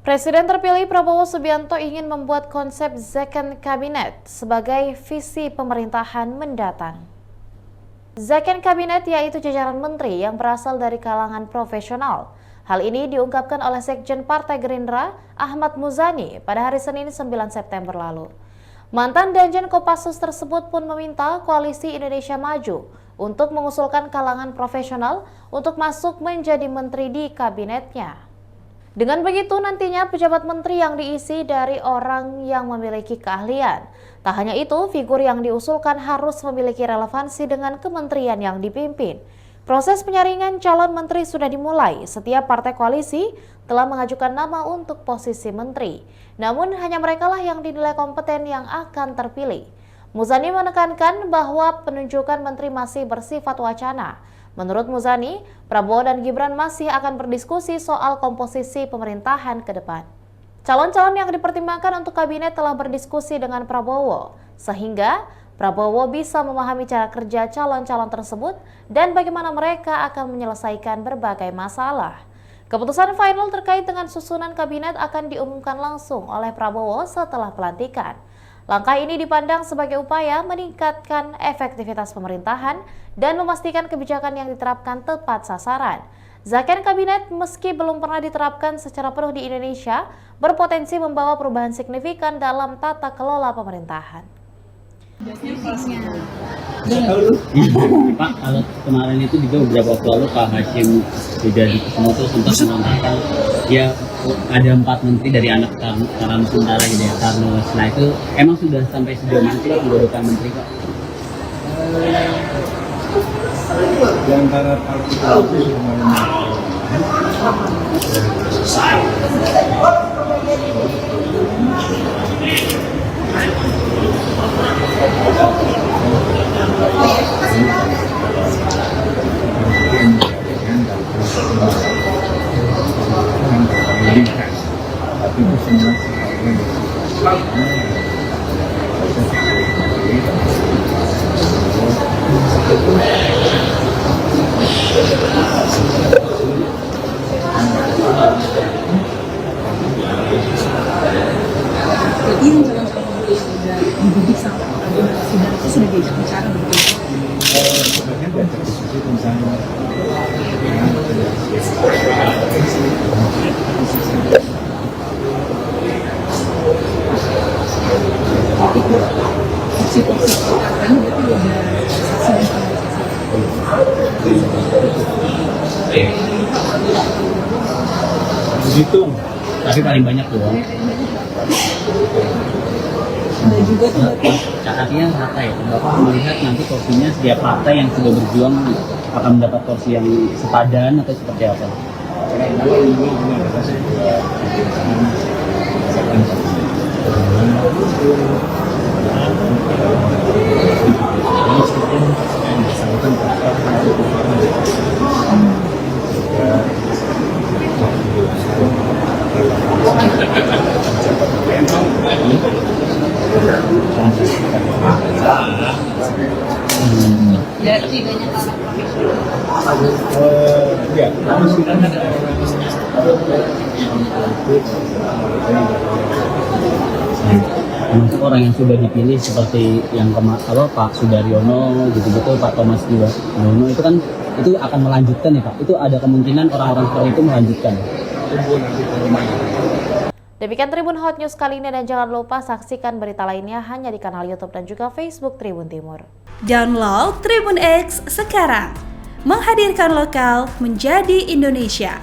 Presiden terpilih Prabowo Subianto ingin membuat konsep Second Cabinet sebagai visi pemerintahan mendatang. Second Cabinet yaitu jajaran menteri yang berasal dari kalangan profesional. Hal ini diungkapkan oleh Sekjen Partai Gerindra, Ahmad Muzani, pada hari Senin 9 September lalu. Mantan Danjen Kopassus tersebut pun meminta Koalisi Indonesia Maju untuk mengusulkan kalangan profesional untuk masuk menjadi menteri di kabinetnya. Dengan begitu nantinya pejabat menteri yang diisi dari orang yang memiliki keahlian. Tak hanya itu, figur yang diusulkan harus memiliki relevansi dengan kementerian yang dipimpin. Proses penyaringan calon menteri sudah dimulai. Setiap partai koalisi telah mengajukan nama untuk posisi menteri. Namun hanya merekalah yang dinilai kompeten yang akan terpilih. Muzani menekankan bahwa penunjukan menteri masih bersifat wacana. Menurut Muzani, Prabowo dan Gibran masih akan berdiskusi soal komposisi pemerintahan ke depan. Calon-calon yang dipertimbangkan untuk kabinet telah berdiskusi dengan Prabowo, sehingga Prabowo bisa memahami cara kerja calon-calon tersebut dan bagaimana mereka akan menyelesaikan berbagai masalah. Keputusan final terkait dengan susunan kabinet akan diumumkan langsung oleh Prabowo setelah pelantikan. Langkah ini dipandang sebagai upaya meningkatkan efektivitas pemerintahan dan memastikan kebijakan yang diterapkan tepat sasaran. Second Cabinet meski belum pernah diterapkan secara penuh di Indonesia, berpotensi membawa perubahan signifikan dalam tata kelola pemerintahan. Pak, kalau kemarin itu juga beberapa waktu lalu Pak Hashim juga di ketemu tuh sempat mengatakan ya ada 4 menteri dari anak Karna Nusantara gitu ya, Karno. Nah itu emang sudah sampai sejauh mana sih pembentukan menteri Pak? Di antara partai itu tapi itu semua sudah diajak bicara begitu. Sebenarnya diajak diskusi tentang begitu, tapi paling banyak doang. ada juga tuh Artinya rata ya, Bapak melihat nanti porsinya setiap partai yang sudah berjuang akan mendapat porsi yang sepadan atau seperti apa? ya setidaknya kalau profesional. Ya, Untuk orang yang sudah dipilih seperti yang Pak Sudaryono gitu-gitu, Pak Thomas Yono itu kan itu akan melanjutkan ya Pak. Itu ada kemungkinan orang-orang seperti itu melanjutkan. Demikian Tribun Hot News kali ini dan jangan lupa saksikan berita lainnya hanya di kanal YouTube dan juga Facebook Tribun Timur. Download Tribun X sekarang, menghadirkan lokal menjadi Indonesia.